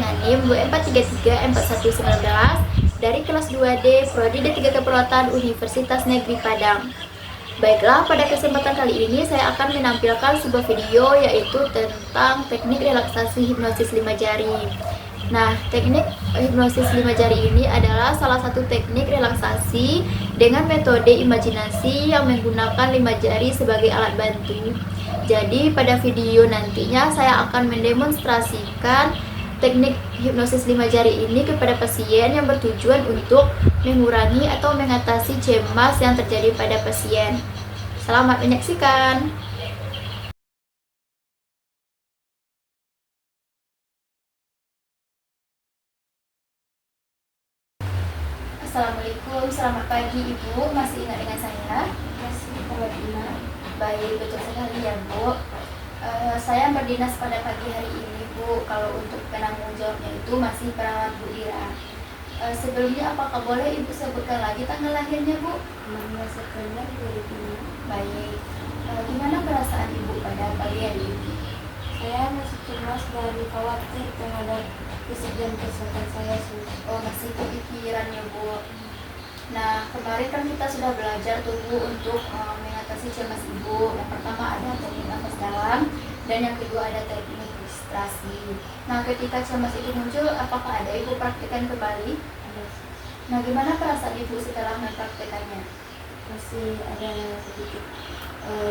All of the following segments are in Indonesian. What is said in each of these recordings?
dengan NIM U433419 dari kelas 2D Prodi D3 Keperawatan Universitas Negeri Padang. Baiklah, pada kesempatan kali ini saya akan menampilkan sebuah video yaitu tentang teknik relaksasi hipnosis 5 jari. Nah, teknik hipnosis 5 jari ini adalah salah satu teknik relaksasi dengan metode imajinasi yang menggunakan 5 jari sebagai alat bantu. Jadi, pada video nantinya saya akan mendemonstrasikan teknik hipnosis 5 jari ini kepada pasien yang bertujuan untuk mengurangi atau mengatasi cemas yang terjadi pada pasien. Selamat menyaksikan. Assalamualaikum, selamat pagi Ibu. Masih ingat dengan saya? Masih ingat. Baik, betul sekali ya Bu. Saya berdinas pada pagi hari ini Bu. Kalau untuk penanggung jawabnya itu masih perawat Bu Ira. Sebelumnya apakah boleh Ibu sebutkan lagi tanggal lahirnya Bu? 16 September 2005. Baik. Gimana perasaan Ibu pada pagi hari ini? Saya masih cemas dan khawatir terhadap fisik dan kesehatan saya. Oh, masih kepikiran ya Bu. Nah, kemarin kan kita sudah belajar tuh Bu untuk mengatasi cemas Ibu. Yang pertama ada teknik nafas dalam dan yang kedua ada teknik registrasi. Nah, ketika cemas itu muncul, apakah ada Ibu praktikkan kembali? Ada Nah, gimana perasaan Ibu setelah mempraktekannya? masih ada sedikit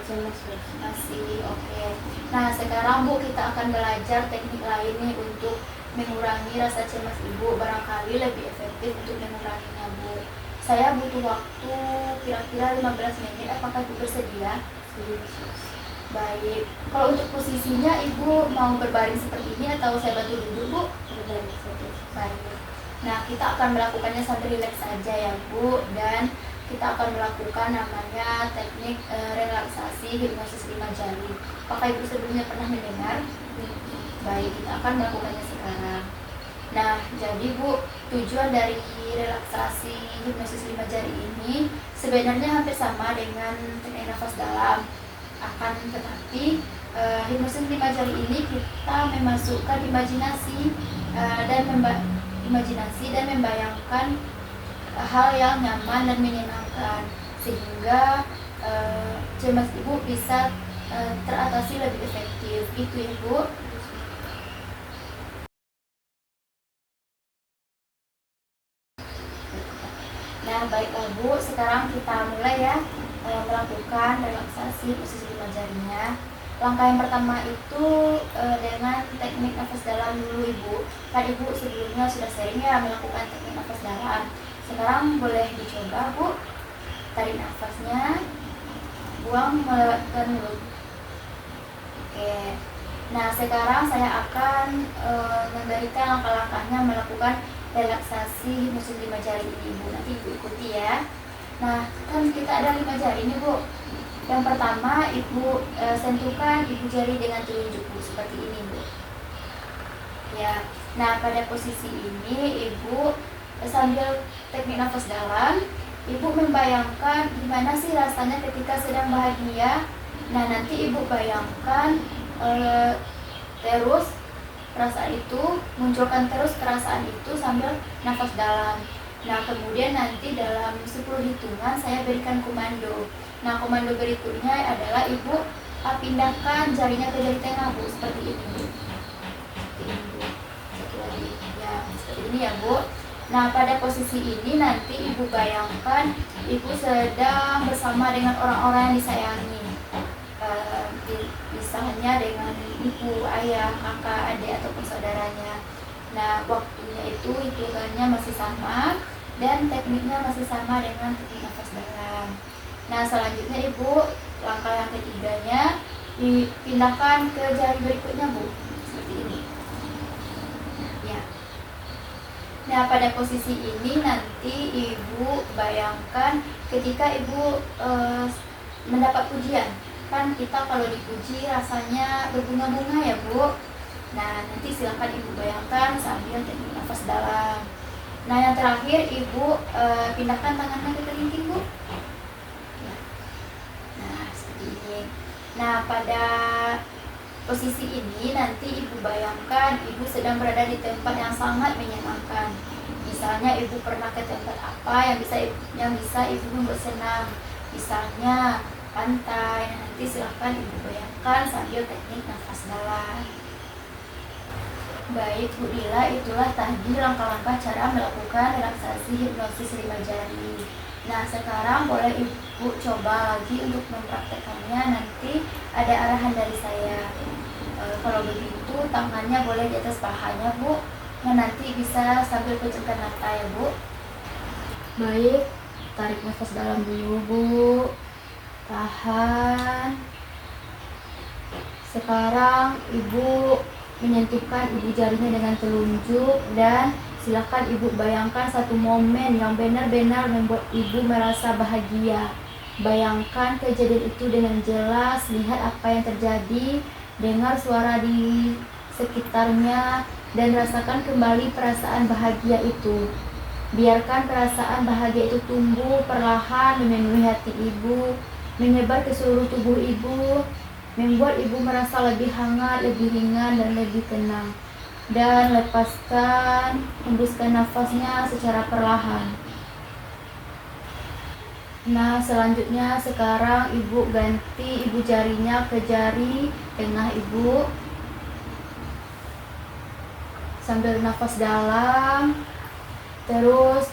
cemas. Masih, oke. Nah, sekarang Bu kita akan belajar teknik lain nih untuk mengurangi rasa cemas Ibu. Barangkali lebih efektif untuk menguranginya Bu. Saya butuh waktu kira-kira 15 menit. Apakah Ibu bersedia? Baik. Kalau untuk posisinya Ibu mau berbaring seperti ini atau saya bantu duduk Bu? Berbaring saja. Baik. Nah, kita akan melakukannya sambil rileks saja ya Bu. Dan kita akan melakukan namanya teknik relaksasi hipnosis 5 jari. Apakah Ibu sebelumnya pernah mendengar? Baik, kita akan melakukannya sekarang. Nah, jadi Bu, tujuan dari relaksasi hipnosis 5 jari ini sebenarnya hampir sama dengan teknik nafas dalam. Akan tetapi hipnosis 5 jari ini kita memasukkan imajinasi dan membayangkan hal yang nyaman dan menyenangkan sehingga cemas Ibu bisa teratasi lebih efektif. Itu ya Bu. Nah, baiklah Bu, sekarang kita mulai ya melakukan relaksasi posisi 5 jarinya. Langkah yang pertama itu dengan teknik nafas dalam dulu Ibu. Kan Ibu sebelumnya sudah sering ya melakukan teknik nafas dalam. Sekarang boleh dicoba Bu. Tarik nafasnya, buang melewatkan mulut. Oke. Nah, sekarang saya akan memberikan langkah-langkahnya melakukan relaksasi hipnosis 5 jari ini Bu. Nanti Ibu ikuti ya. Nah, kan kita ada 5 jari ini Bu. Yang pertama Ibu sentuhkan ibu jari dengan telunjuk Bu, seperti ini Bu. Ya. Nah, pada posisi ini Ibu sambil teknik nafas dalam, Ibu membayangkan gimana sih rasanya ketika sedang bahagia. Nah, nanti Ibu bayangkan terus perasaan itu, munculkan terus perasaan itu sambil nafas dalam. Nah, kemudian nanti dalam 10 hitungan saya berikan komando. Nah, komando berikutnya adalah Ibu pindahkan jarinya ke jari tengah Bu, seperti ini Bu. Seperti ini Bu. Satu lagi. Ya, seperti ini ya Bu. Nah, pada posisi ini nanti Ibu bayangkan Ibu sedang bersama dengan orang-orang yang disayangi. Misalnya dengan ibu, ayah, kakak, adik, ataupun saudaranya. Nah, waktunya itu hitungannya masih sama dan tekniknya masih sama dengan teknik nafas dalam. Nah, selanjutnya Ibu, langkah yang ketiganya dipindahkan ke jari berikutnya Bu, seperti ini. Ya. Nah, pada posisi ini nanti Ibu bayangkan ketika Ibu mendapat pujian. Kan kita kalau dipuji rasanya berbunga-bunga ya Bu. Nah, nanti silakan Ibu bayangkan sambil teknik nafas dalam. Nah, yang terakhir Ibu pindahkan tangannya ke kelingking Bu. Ya. Nah, seperti ini. Nah, pada Posisi ini nanti Ibu bayangkan Ibu sedang berada di tempat yang sangat menyenangkan. Misalnya Ibu pernah ke tempat apa yang bisa Ibu membuat senang. Misalnya pantai. Nah, nanti silahkan Ibu bayangkan sambil teknik nafas dalam. Baik Bu Dila, itulah tadi langkah-langkah cara melakukan relaksasi hipnosis 5 jari. Nah, sekarang boleh Ibu coba lagi untuk mempraktekannya. Nanti ada arahan dari saya. Kalau begitu, tangannya boleh di atas pahanya, Bu. Nah, nanti bisa sambil pejamkan mata ya, Bu. Baik, tarik nafas dalam dulu, Bu. Tahan. Sekarang Ibu menyentuhkan ibu jarinya dengan telunjuk dan silakan Ibu bayangkan satu momen yang benar-benar membuat Ibu merasa bahagia. Bayangkan kejadian itu dengan jelas, lihat apa yang terjadi, dengar suara di sekitarnya, dan rasakan kembali perasaan bahagia itu. Biarkan perasaan bahagia itu tumbuh perlahan memenuhi hati Ibu, menyebar ke seluruh tubuh Ibu, membuat Ibu merasa lebih hangat, lebih ringan, dan lebih tenang. Dan lepaskan, hembuskan nafasnya secara perlahan. Nah, selanjutnya sekarang Ibu ganti ibu jarinya ke jari tengah Ibu. Sambil nafas dalam. Terus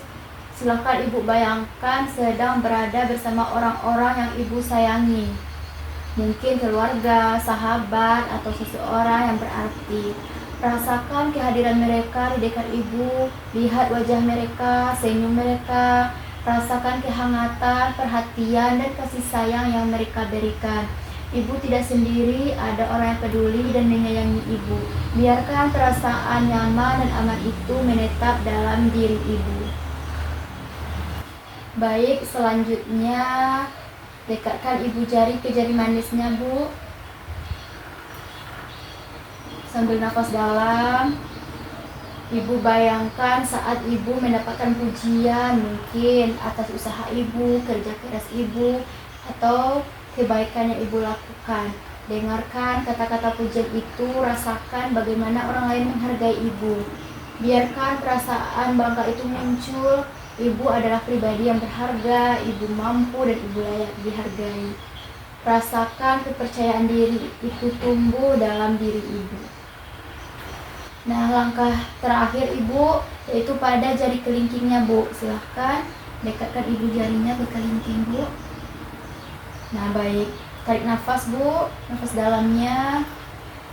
silakan Ibu bayangkan sedang berada bersama orang-orang yang Ibu sayangi. Mungkin keluarga, sahabat, atau seseorang yang berarti. Rasakan kehadiran mereka di dekat Ibu. Lihat wajah mereka, senyum mereka. Rasakan kehangatan, perhatian, dan kasih sayang yang mereka berikan. Ibu tidak sendiri, ada orang yang peduli dan menyayangi Ibu. Biarkan perasaan nyaman dan aman itu menetap dalam diri Ibu. Baik, selanjutnya dekatkan ibu jari ke jari manisnya, Bu. Sambil nafas dalam, Ibu bayangkan saat Ibu mendapatkan pujian, mungkin atas usaha Ibu, kerja keras Ibu, atau kebaikan yang Ibu lakukan. Dengarkan kata-kata pujian itu, rasakan bagaimana orang lain menghargai Ibu. Biarkan perasaan bangga itu muncul. Ibu adalah pribadi yang berharga, Ibu mampu dan Ibu layak dihargai. Rasakan kepercayaan diri itu tumbuh dalam diri Ibu. Nah, langkah terakhir Ibu yaitu pada jari kelingkingnya, Bu. Silahkan dekatkan ibu jarinya ke kelingking, Bu. Nah, baik. Tarik nafas, Bu. Nafas dalamnya.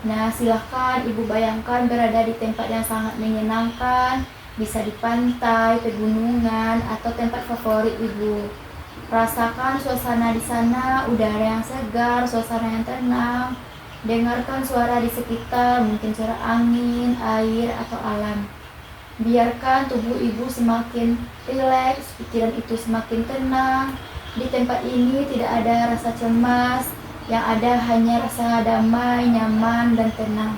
Nah, silahkan Ibu bayangkan berada di tempat yang sangat menyenangkan. Bisa di pantai, pegunungan, atau tempat favorit Ibu. Rasakan suasana di sana, udara yang segar, suasana yang tenang. Dengarkan suara di sekitar, mungkin suara angin, air, atau alam. Biarkan tubuh Ibu semakin rileks, pikiran itu semakin tenang. Di tempat ini tidak ada rasa cemas, yang ada hanya rasa damai, nyaman, dan tenang.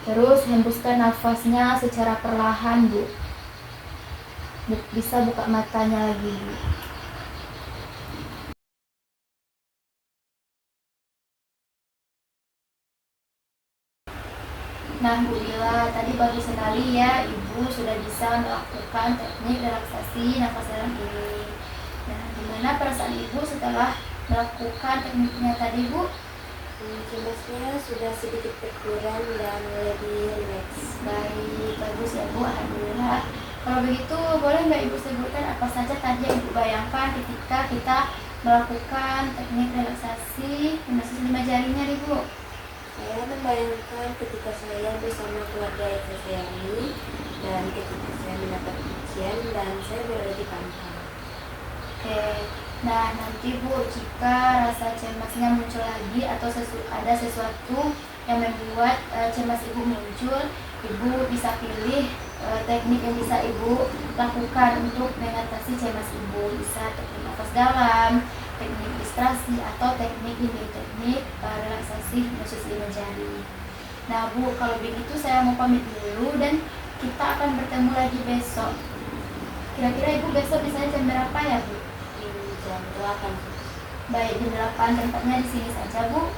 Terus hembuskan nafasnya secara perlahan, Bu. Bisa buka matanya lagi, Bu. Nah, Bu Dila, tadi bagus sekali ya Ibu sudah bisa melakukan teknik relaksasi nafas dalam ini. Nah, gimana perasaan Ibu setelah melakukan tekniknya tadi, Bu? Cemasnya sudah sedikit berkurang dan lebih rileks. Baik, bagus ya, Bu. Alhamdulillah. Kalau begitu, boleh nggak Ibu sebutkan apa saja tadi yang Ibu bayangkan ketika kita melakukan teknik relaksasi hipnosis 5 jarinya, Bu? Saya membayangkan ketika saya bersama keluarga yang saya sayangi, dan ketika saya mendapat pujian dan saya berada di pantai. Oke. Nah, nanti Bu, jika rasa cemasnya muncul lagi atau ada sesuatu yang membuat cemas Ibu muncul, Ibu bisa pilih teknik yang bisa Ibu lakukan untuk mengatasi cemas Ibu. Bisa teknik nafas dalam, teknik distrasi, atau teknik ini, teknik relaksasi hipnosis 5 jari. Nah, Bu, kalau begitu saya mau pamit dulu dan kita akan bertemu lagi besok. Kira-kira Ibu besok bisa jam berapa ya, Bu? Jam 8. Baik, jam 8, tempatnya di sini saja, Bu.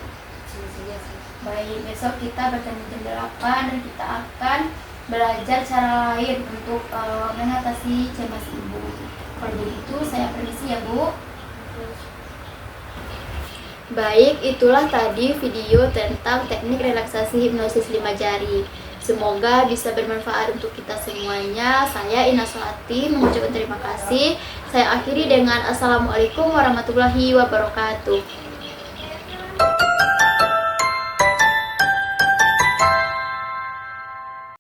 sini saja sih. Baik, besok kita bertemu jam 8 dan kita akan belajar cara lain untuk mengatasi cemas ibu. Kalau begitu saya permisi ya Bu. Baik, itulah tadi video tentang teknik relaksasi hipnosis 5 jari. Semoga bisa bermanfaat untuk kita semuanya. Saya Ina Solati mengucapkan terima kasih. Saya akhiri dengan Assalamualaikum warahmatullahi wabarakatuh.